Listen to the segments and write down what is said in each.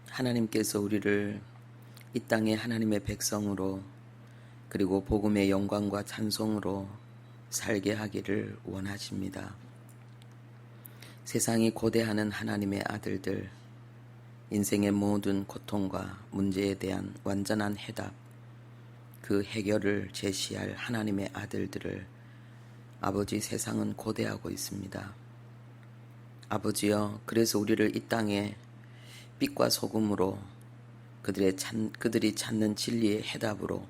하나님께서 우리를 이 땅에 하나님의 백성으로 그리고 복음의 영광과 찬송으로 살게 하기를 원하십니다. 세상이 고대하는 하나님의 아들들, 인생의 모든 고통과 문제에 대한 완전한 해답, 그 해결을 제시할 하나님의 아들들을 아버지 세상은 고대하고 있습니다. 아버지여, 그래서 우리를 이 땅에 빛과 소금으로 그들이 찾는 진리의 해답으로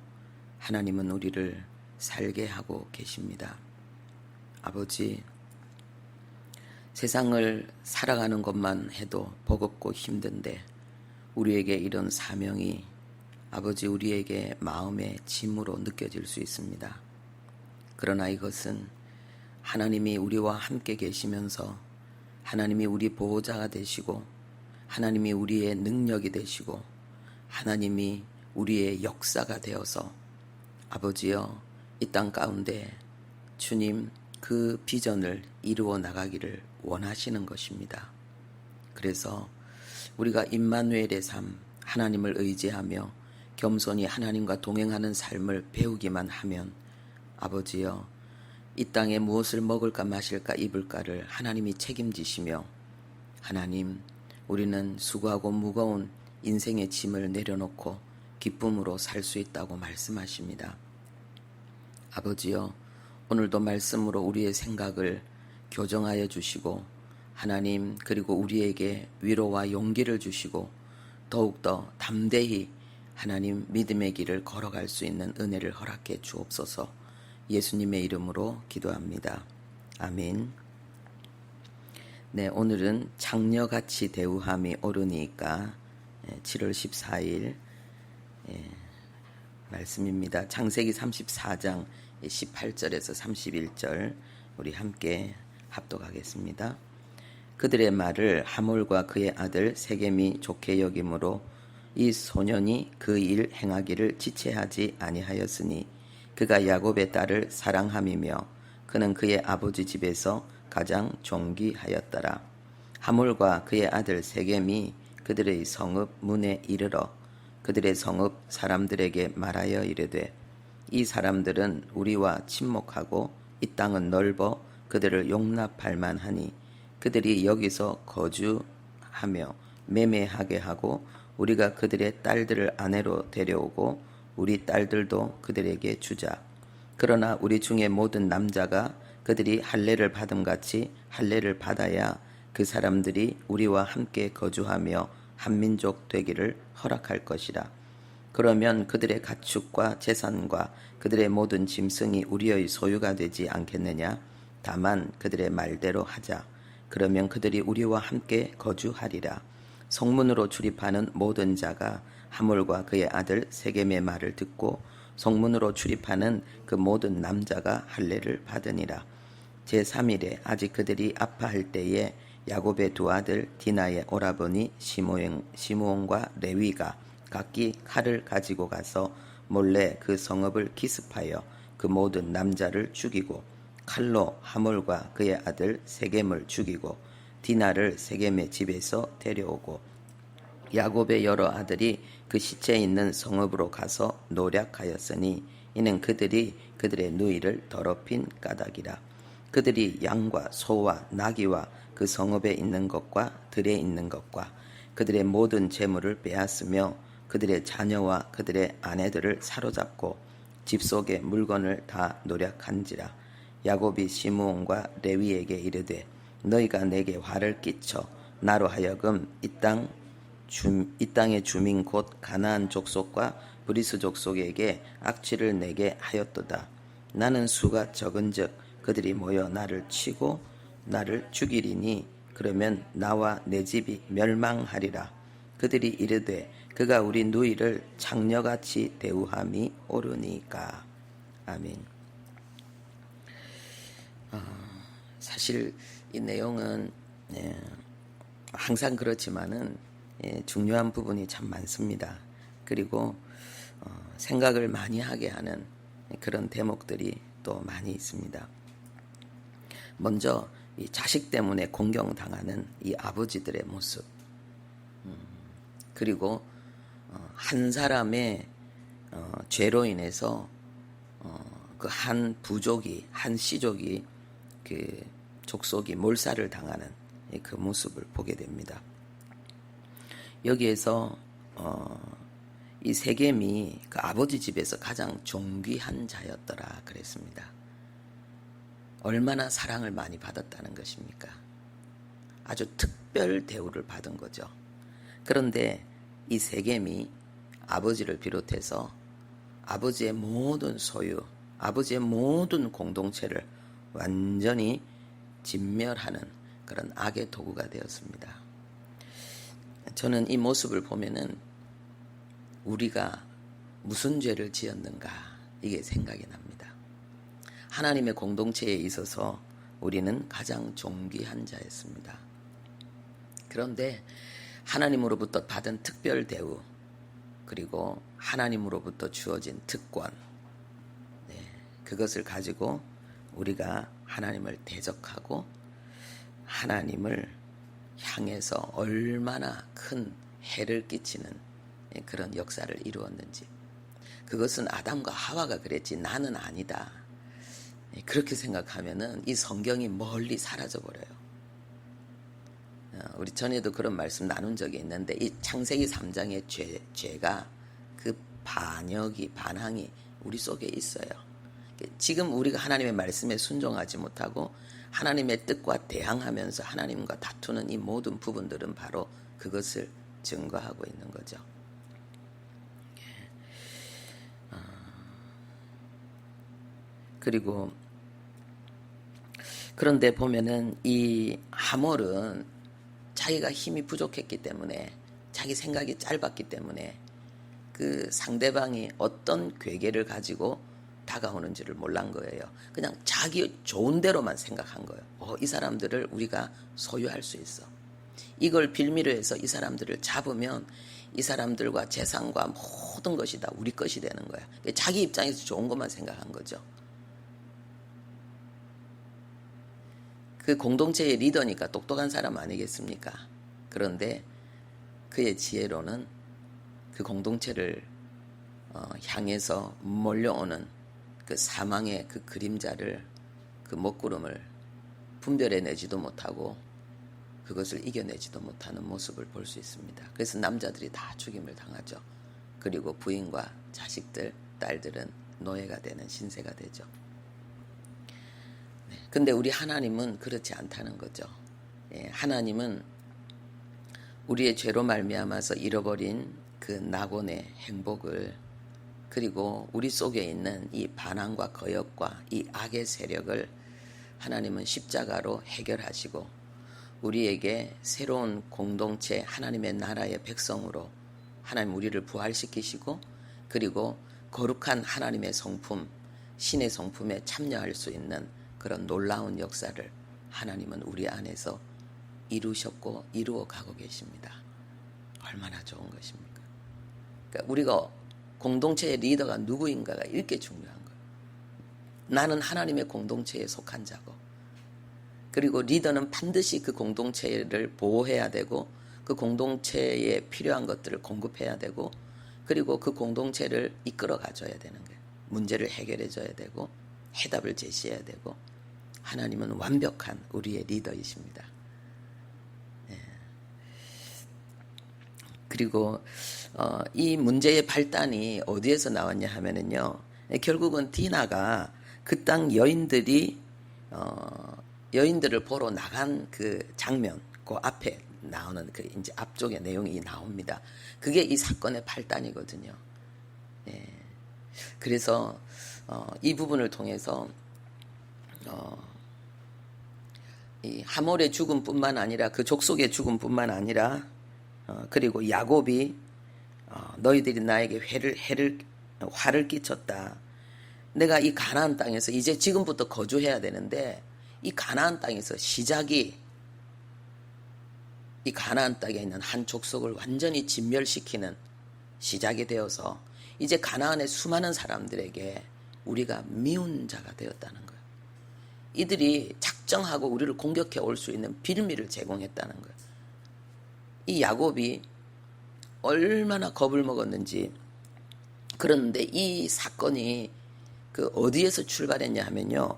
하나님은 우리를 살게 하고 계십니다. 아버지, 세상을 살아가는 것만 해도 버겁고 힘든데 우리에게 이런 사명이 아버지 우리에게 마음의 짐으로 느껴질 수 있습니다. 그러나 이것은 하나님이 우리와 함께 계시면서 하나님이 우리 보호자가 되시고 하나님이 우리의 능력이 되시고 하나님이 우리의 역사가 되어서 아버지여 이 땅 가운데 주님 그 비전을 이루어 나가기를 원하시는 것입니다. 그래서 우리가 임마누엘의 삶, 하나님을 의지하며 겸손히 하나님과 동행하는 삶을 배우기만 하면 아버지여 이 땅에 무엇을 먹을까 마실까 입을까를 하나님이 책임지시며 하나님 우리는 수고하고 무거운 인생의 짐을 내려놓고 기쁨으로 살 수 있다고 말씀하십니다. 아버지여 오늘도 말씀으로 우리의 생각을 교정하여 주시고 하나님 그리고 우리에게 위로와 용기를 주시고 더욱더 담대히 하나님 믿음의 길을 걸어갈 수 있는 은혜를 허락해 주옵소서. 예수님의 이름으로 기도합니다. 아멘. 네, 오늘은 장녀같이 대우함이 옳으니까 7월 14일 말씀입니다. 창세기 34장 18절에서 31절 우리 함께 합독하겠습니다. 그들의 말을 하몰과 그의 아들 세겜이 좋게 여김으로 이 소년이 그 일 행하기를 지체하지 아니하였으니 그가 야곱의 딸을 사랑함이며 그는 그의 아버지 집에서 가장 존귀하였더라. 하몰과 그의 아들 세겜이 그들의 성읍 문에 이르러 그들의 성읍 사람들에게 말하여 이르되 이 사람들은 우리와 친목하고 이 땅은 넓어 그들을 용납할 만하니 그들이 여기서 거주하며 매매하게 하고 우리가 그들의 딸들을 아내로 데려오고 우리 딸들도 그들에게 주자. 그러나 우리 중에 모든 남자가 그들이 할례를 받음같이 할례를 받아야 그 사람들이 우리와 함께 거주하며 한민족 되기를 허락할 것이라. 그러면 그들의 가축과 재산과 그들의 모든 짐승이 우리의 소유가 되지 않겠느냐? 다만 그들의 말대로 하자. 그러면 그들이 우리와 함께 거주하리라. 성문으로 출입하는 모든 자가 하몰과 그의 아들 세겜의 말을 듣고 성문으로 출입하는 그 모든 남자가 할례를 받으니라. 제3일에 아직 그들이 아파할 때에 야곱의 두 아들 디나의 오라버니 시므온과 레위가 각기 칼을 가지고 가서 몰래 그 성읍을 기습하여 그 모든 남자를 죽이고 칼로 하몰과 그의 아들 세겜을 죽이고 디나를 세겜의 집에서 데려오고 야곱의 여러 아들이 그 시체 있는 성읍으로 가서 노략하였으니 이는 그들이 그들의 누이를 더럽힌 까닭이라. 그들이 양과 소와 나귀와 그 성읍에 있는 것과 들에 있는 것과 그들의 모든 재물을 빼앗으며 그들의 자녀와 그들의 아내들을 사로잡고 집 속의 물건을 다 노략한지라. 야곱이 시므온과 레위에게 이르되 너희가 내게 화를 끼쳐 나로 하여금 이 땅의 주민 곧 가나안 족속과 브리스 족속에게 악취를 내게 하였도다. 나는 수가 적은즉 그들이 모여 나를 치고 나를 죽이리니 그러면 나와 내 집이 멸망하리라. 그들이 이르되 그가 우리 누이를 장녀같이 대우함이 옳으니까. 아멘. 사실 이 내용은 항상 그렇지만은 중요한 부분이 참 많습니다. 그리고 생각을 많이 하게 하는 그런 대목들이 또 많이 있습니다. 먼저 이 자식 때문에 공경당하는 이 아버지들의 모습, 그리고 한 사람의 죄로 인해서 그 한 부족이, 한 시족이 그 족속이 몰살을 당하는 그 모습을 보게 됩니다. 여기에서 이 세겜이 그 아버지 집에서 가장 존귀한 자였더라 그랬습니다. 얼마나 사랑을 많이 받았다는 것입니까? 아주 특별 대우를 받은 거죠. 그런데 이 세겜이 아버지를 비롯해서 아버지의 모든 소유, 아버지의 모든 공동체를 완전히 진멸하는 그런 악의 도구가 되었습니다. 저는 이 모습을 보면은 우리가 무슨 죄를 지었는가 이게 생각이 납니다. 하나님의 공동체에 있어서 우리는 가장 존귀한 자였습니다. 그런데 하나님으로부터 받은 특별 대우, 그리고 하나님으로부터 주어진 특권, 그것을 가지고 우리가 하나님을 대적하고 하나님을 향해서 얼마나 큰 해를 끼치는 그런 역사를 이루었는지, 그것은 아담과 하와가 그랬지 나는 아니다. 그렇게 생각하면은 이 성경이 멀리 사라져 버려요. 우리 전에도 그런 말씀 나눈 적이 있는데 이 창세기 3장의 죄가 그 반항이 우리 속에 있어요. 지금 우리가 하나님의 말씀에 순종하지 못하고 하나님의 뜻과 대항하면서 하나님과 다투는 이 모든 부분들은 바로 그것을 증거하고 있는 거죠. 그리고 그런데 보면은 이 하몰은 자기가 힘이 부족했기 때문에, 자기 생각이 짧았기 때문에 그 상대방이 어떤 괴계를 가지고 다가오는지를 몰란 거예요. 그냥 자기 좋은 대로만 생각한 거예요. 이 사람들을 우리가 소유할 수 있어. 이걸 빌미로 해서 이 사람들을 잡으면 이 사람들과 재산과 모든 것이 다 우리 것이 되는 거야. 자기 입장에서 좋은 것만 생각한 거죠. 그 공동체의 리더니까 똑똑한 사람 아니겠습니까? 그런데 그의 지혜로는 그 공동체를 향해서 몰려오는 그 사망의 그 그림자를, 그 먹구름을 분별해내지도 못하고 그것을 이겨내지도 못하는 모습을 볼 수 있습니다. 그래서 남자들이 다 죽임을 당하죠. 그리고 부인과 자식들, 딸들은 노예가 되는 신세가 되죠. 근데 우리 하나님은 그렇지 않다는 거죠. 하나님은 우리의 죄로 말미암아서 잃어버린 그 낙원의 행복을, 그리고 우리 속에 있는 이 반항과 거역과 이 악의 세력을 하나님은 십자가로 해결하시고 우리에게 새로운 공동체, 하나님의 나라의 백성으로 하나님 우리를 부활시키시고, 그리고 거룩한 하나님의 성품, 신의 성품에 참여할 수 있는 그런 놀라운 역사를 하나님은 우리 안에서 이루셨고 이루어 가고 계십니다. 얼마나 좋은 것입니까? 그러니까 우리가 공동체의 리더가 누구인가가 이렇게 중요한 거예요. 나는 하나님의 공동체에 속한 자고, 그리고 리더는 반드시 그 공동체를 보호해야 되고 그 공동체에 필요한 것들을 공급해야 되고, 그리고 그 공동체를 이끌어 가줘야 되는 거예요. 문제를 해결해 줘야 되고 해답을 제시해야 되고, 하나님은 완벽한 우리의 리더이십니다. 그리고 이 문제의 발단이 어디에서 나왔냐 하면은요, 결국은 디나가 그 땅 여인들이 여인들을 보러 나간 그 장면, 그 앞에 나오는 그 이제 앞쪽에 내용이 나옵니다. 그게 이 사건의 발단이거든요. 그래서 이 부분을 통해서 이 하몰의 죽음뿐만 아니라 그 족속의 죽음뿐만 아니라 그리고 야곱이 너희들이 나에게 화를 끼쳤다. 내가 이 가나안 땅에서 이제 지금부터 거주해야 되는데 이 가나안 땅에서 시작이 이 가나안 땅에 있는 한 족속을 완전히 진멸시키는 시작이 되어서 이제 가나안의 수많은 사람들에게 우리가 미운 자가 되었다는 거예요. 이들이 작정하고 우리를 공격해 올 수 있는 빌미를 제공했다는 거예요. 이 야곱이 얼마나 겁을 먹었는지. 그런데 이 사건이 그 어디에서 출발했냐 하면요,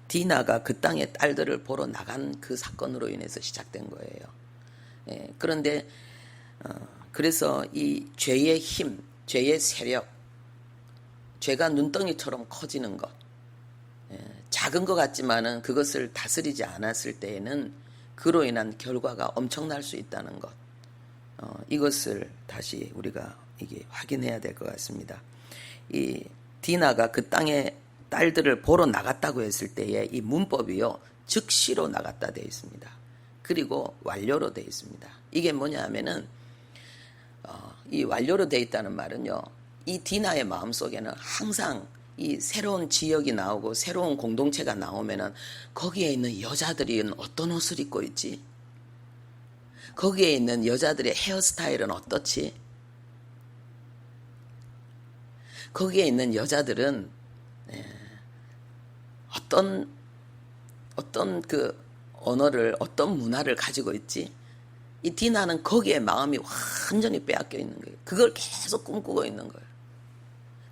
디나가 그 땅의 딸들을 보러 나간 그 사건으로 인해서 시작된 거예요. 예, 그런데 그래서 이 죄의 힘, 죄의 세력, 죄가 눈덩이처럼 커지는 것, 작은 것 같지만은 그것을 다스리지 않았을 때에는 그로 인한 결과가 엄청날 수 있다는 것, 이것을 다시 우리가 이게 확인해야 될 것 같습니다. 이 디나가 그 땅의 딸들을 보러 나갔다고 했을 때에 이 문법이요, 즉시로 나갔다 되어 있습니다. 그리고 완료로 되어 있습니다. 이게 뭐냐 하면은 이 완료로 되어 있다는 말은요, 이 디나의 마음속에는 항상 이 새로운 지역이 나오고 새로운 공동체가 나오면은 거기에 있는 여자들이 어떤 옷을 입고 있지? 거기에 있는 여자들의 헤어스타일은 어떻지? 거기에 있는 여자들은 어떤 그 언어를, 어떤 문화를 가지고 있지? 이 디나는 거기에 마음이 완전히 빼앗겨 있는 거예요. 그걸 계속 꿈꾸고 있는 거예요.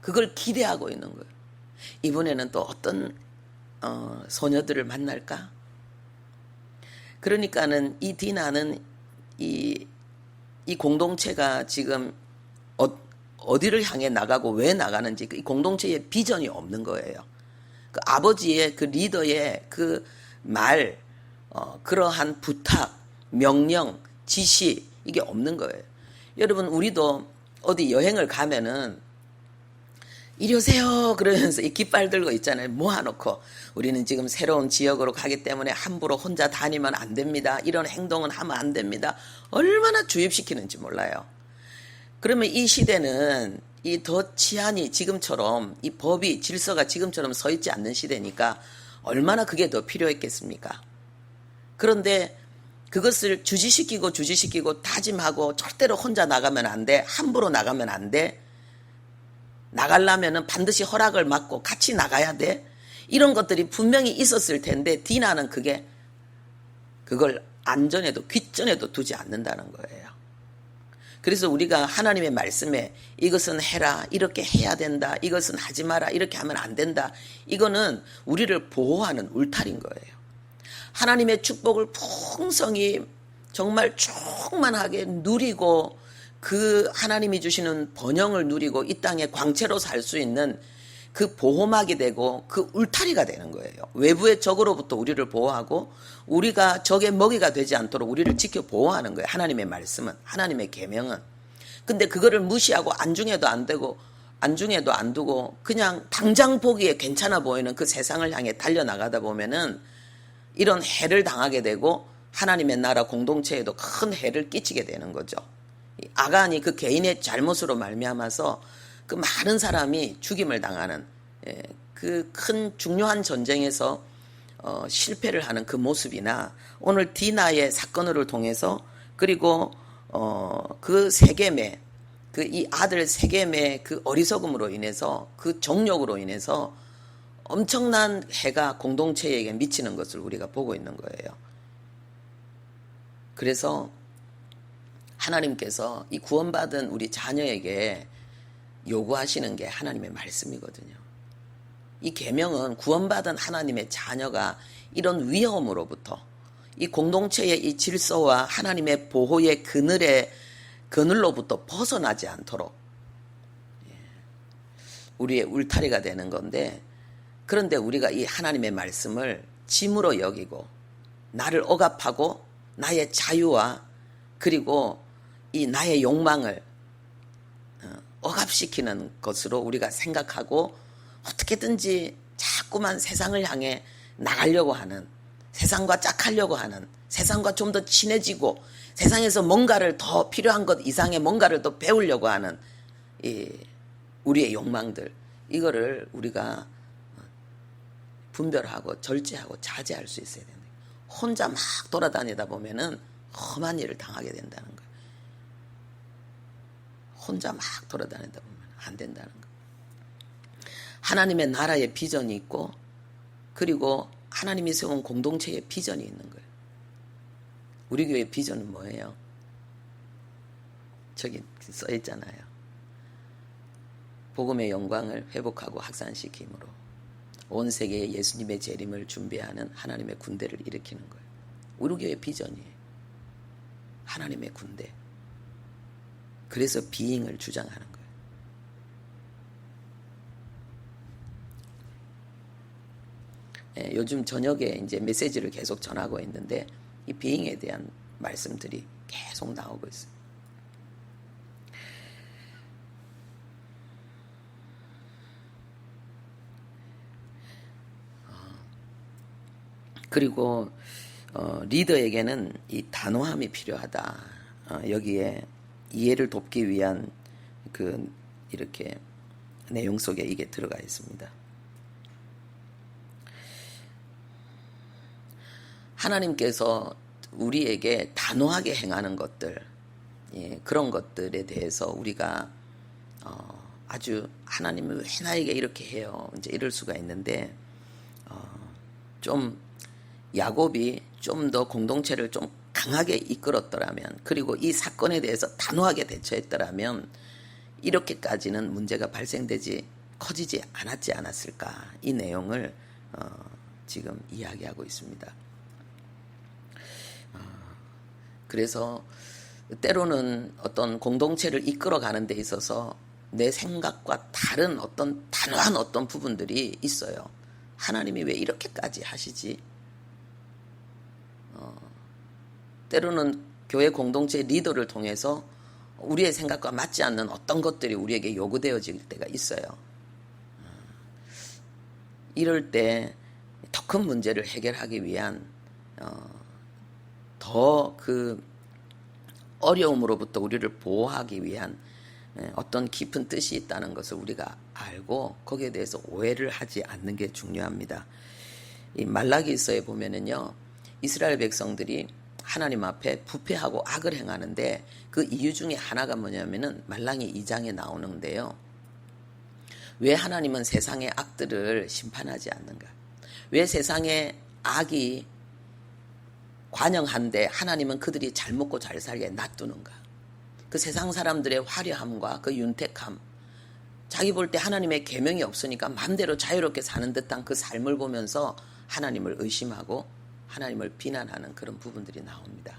그걸 기대하고 있는 거예요. 이번에는 또 어떤 소녀들을 만날까? 그러니까는 이 디나는 이 공동체가 지금 어디를 향해 나가고 왜 나가는지 이 공동체의 비전이 없는 거예요. 그 아버지의 그 리더의 그 말, 그러한 부탁, 명령, 지시, 이게 없는 거예요. 여러분, 우리도 어디 여행을 가면은 이리 오세요 그러면서 이 깃발 들고 있잖아요. 모아놓고 우리는 지금 새로운 지역으로 가기 때문에 함부로 혼자 다니면 안 됩니다. 이런 행동은 하면 안 됩니다. 얼마나 주입시키는지 몰라요. 그러면 이 시대는 이 더 치안이 지금처럼, 이 법이, 질서가 지금처럼 서 있지 않는 시대니까 얼마나 그게 더 필요했겠습니까? 그런데 그것을 주지시키고 다짐하고 절대로 혼자 나가면 안 돼. 함부로 나가면 안 돼. 나가려면 반드시 허락을 받고 같이 나가야 돼. 이런 것들이 분명히 있었을 텐데 디나는 그걸 안전에도 귓전에도 두지 않는다는 거예요. 그래서 우리가 하나님의 말씀에 이것은 해라, 이렇게 해야 된다, 이것은 하지 마라, 이렇게 하면 안 된다, 이거는 우리를 보호하는 울타리인 거예요. 하나님의 축복을 풍성히 정말 충만하게 누리고 그 하나님이 주시는 번영을 누리고 이 땅에 광채로 살 수 있는 그 보호막이 되고 그 울타리가 되는 거예요. 외부의 적으로부터 우리를 보호하고 우리가 적의 먹이가 되지 않도록 우리를 지켜 보호하는 거예요. 하나님의 말씀은, 하나님의 계명은. 근데 그거를 무시하고 안중에도 안 되고 안중에도 안 두고 그냥 당장 보기에 괜찮아 보이는 그 세상을 향해 달려나가다 보면은 이런 해를 당하게 되고 하나님의 나라 공동체에도 큰 해를 끼치게 되는 거죠. 아간이 그 개인의 잘못으로 말미암아서 그 많은 사람이 죽임을 당하는 그 큰 중요한 전쟁에서 실패를 하는 그 모습이나 오늘 디나의 사건을 통해서 그리고 그 세겜의 그 이 아들 세겜의 그 어리석음으로 인해서 그 정욕으로 인해서 엄청난 해가 공동체에게 미치는 것을 우리가 보고 있는 거예요. 그래서 하나님께서 이 구원받은 우리 자녀에게 요구하시는 게 하나님의 말씀이거든요. 이 계명은 구원받은 하나님의 자녀가 이런 위험으로부터 이 공동체의 이 질서와 하나님의 보호의 그늘로부터 벗어나지 않도록 우리의 울타리가 되는 건데, 그런데 우리가 이 하나님의 말씀을 짐으로 여기고 나를 억압하고 나의 자유와 그리고 이 나의 욕망을 억압시키는 것으로 우리가 생각하고 어떻게든지 자꾸만 세상을 향해 나가려고 하는, 세상과 짝하려고 하는, 세상과 좀 더 친해지고 세상에서 뭔가를 더 필요한 것 이상의 뭔가를 더 배우려고 하는 이 우리의 욕망들, 이거를 우리가 분별하고 절제하고 자제할 수 있어야 된다. 혼자 막 돌아다니다 보면은 험한 일을 당하게 된다는 거예요. 혼자 막 돌아다니다 보면 안 된다는 거예요. 하나님의 나라의 비전이 있고 그리고 하나님이 세운 공동체의 비전이 있는 거예요. 우리 교회 비전은 뭐예요? 저기 써 있잖아요. 복음의 영광을 회복하고 확산시킴으로 온 세계에 예수님의 재림을 준비하는 하나님의 군대를 일으키는 거예요. 우리 교회 비전이에요. 하나님의 군대. 그래서 비잉을 주장하는 거예요. 요즘 저녁에 이제 메시지를 계속 전하고 있는데 이 비잉에 대한 말씀들이 계속 나오고 있어요. 그리고 리더에게는 이 단호함이 필요하다. 여기에 이해를 돕기 위한 그 이렇게 내용 속에 이게 들어가 있습니다. 하나님께서 우리에게 단호하게 행하는 것들, 그런 것들에 대해서 우리가 아주 하나님은 왜 나에게 이렇게 해요? 이제 이럴 수가 있는데 좀 야곱이 좀 더 공동체를 좀 강하게 이끌었더라면 그리고 이 사건에 대해서 단호하게 대처했더라면 이렇게까지는 문제가 발생되지 커지지 않았지 않았을까? 이 내용을 지금 이야기하고 있습니다. 그래서 때로는 어떤 공동체를 이끌어가는 데 있어서 내 생각과 다른 어떤 단호한 어떤 부분들이 있어요. 하나님이 왜 이렇게까지 하시지? 때로는 교회 공동체 리더를 통해서 우리의 생각과 맞지 않는 어떤 것들이 우리에게 요구되어질 때가 있어요. 이럴 때 더 큰 문제를 해결하기 위한 더 그 어려움으로부터 우리를 보호하기 위한 어떤 깊은 뜻이 있다는 것을 우리가 알고 거기에 대해서 오해를 하지 않는 게 중요합니다. 이 말라기서에 보면은요, 이스라엘 백성들이 하나님 앞에 부패하고 악을 행하는데 그 이유 중에 하나가 뭐냐면은 말라기 2장에 나오는데요. 왜 하나님은 세상의 악들을 심판하지 않는가? 왜 세상의 악이 관영한데 하나님은 그들이 잘 먹고 잘 살게 놔두는가? 그 세상 사람들의 화려함과 그 윤택함, 자기 볼 때 하나님의 계명이 없으니까 마음대로 자유롭게 사는 듯한 그 삶을 보면서 하나님을 의심하고 하나님을 비난하는 그런 부분들이 나옵니다.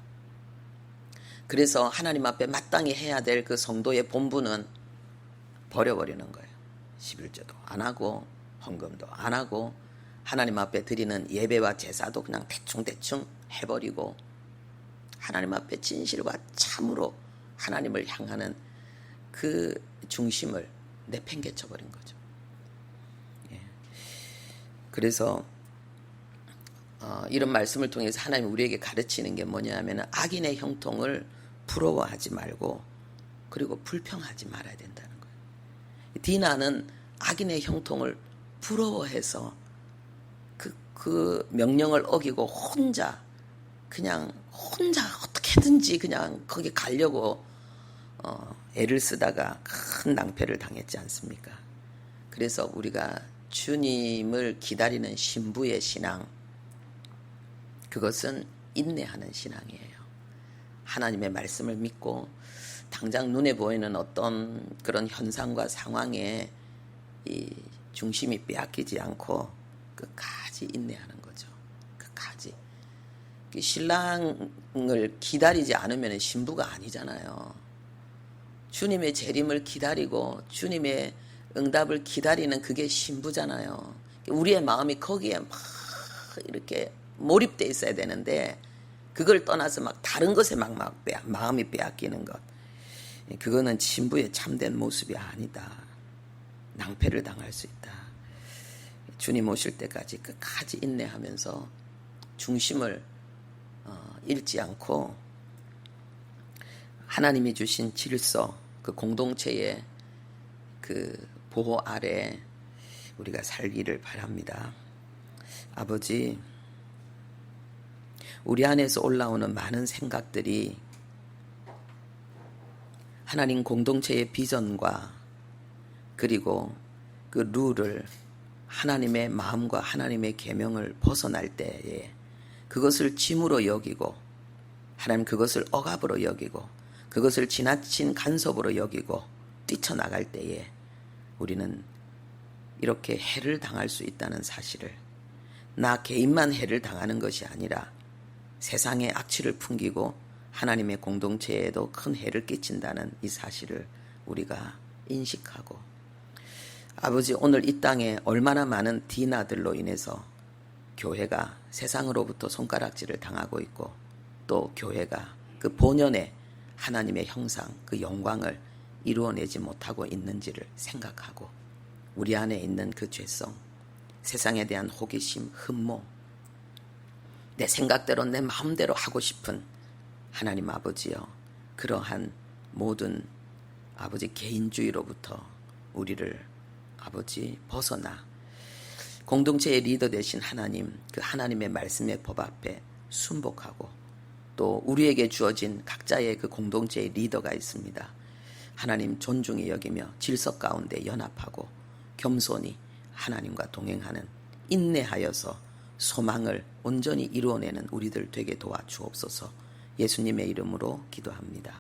그래서 하나님 앞에 마땅히 해야 될 그 성도의 본분은 버려버리는 거예요. 11조도 안 하고 헌금도 안 하고 하나님 앞에 드리는 예배와 제사도 그냥 대충대충 해버리고 하나님 앞에 진실과 참으로 하나님을 향하는 그 중심을 내팽개쳐버린 거죠. 그래서 이런 말씀을 통해서 하나님 우리에게 가르치는 게 뭐냐 하면 악인의 형통을 부러워하지 말고 그리고 불평하지 말아야 된다는 거예요. 디나는 악인의 형통을 부러워해서 그 명령을 어기고 혼자 어떻게든지 그냥 거기 가려고 애를 쓰다가 큰 낭패를 당했지 않습니까? 그래서 우리가 주님을 기다리는 신부의 신앙, 그것은 인내하는 신앙이에요. 하나님의 말씀을 믿고 당장 눈에 보이는 어떤 그런 현상과 상황에 이 중심이 빼앗기지 않고 끝까지 인내하는 거죠. 끝까지. 신랑을 기다리지 않으면 신부가 아니잖아요. 주님의 재림을 기다리고 주님의 응답을 기다리는 그게 신부잖아요. 우리의 마음이 거기에 막 이렇게 몰입돼 있어야 되는데 그걸 떠나서 막 다른 것에 막 마음이 빼앗기는 것, 그거는 신부의 참된 모습이 아니다. 낭패를 당할 수 있다. 주님 오실 때까지 끝까지 인내하면서 중심을 잃지 않고 하나님이 주신 질서, 그 공동체의 그 보호 아래 우리가 살기를 바랍니다. 아버지, 우리 안에서 올라오는 많은 생각들이 하나님 공동체의 비전과 그리고 그 룰을 하나님의 마음과 하나님의 계명을 벗어날 때에 그것을 짐으로 여기고 하나님 그것을 억압으로 여기고 그것을 지나친 간섭으로 여기고 뛰쳐나갈 때에 우리는 이렇게 해를 당할 수 있다는 사실을, 나 개인만 해를 당하는 것이 아니라 세상에 악취를 풍기고 하나님의 공동체에도 큰 해를 끼친다는 이 사실을 우리가 인식하고, 아버지 오늘 이 땅에 얼마나 많은 디나들로 인해서 교회가 세상으로부터 손가락질을 당하고 있고 또 교회가 그 본연의 하나님의 형상, 그 영광을 이루어내지 못하고 있는지를 생각하고 우리 안에 있는 그 죄성, 세상에 대한 호기심, 흠모, 내 생각대로 내 마음대로 하고 싶은 하나님 아버지여, 그러한 모든 아버지 개인주의로부터 우리를 아버지 벗어나 공동체의 리더 되신 하나님, 그 하나님의 말씀의 법 앞에 순복하고 또 우리에게 주어진 각자의 그 공동체의 리더가 있습니다. 하나님 존중히 여기며 질서 가운데 연합하고 겸손히 하나님과 동행하는, 인내하여서 소망을 온전히 이루어내는 우리들 되게 도와주옵소서. 예수님의 이름으로 기도합니다.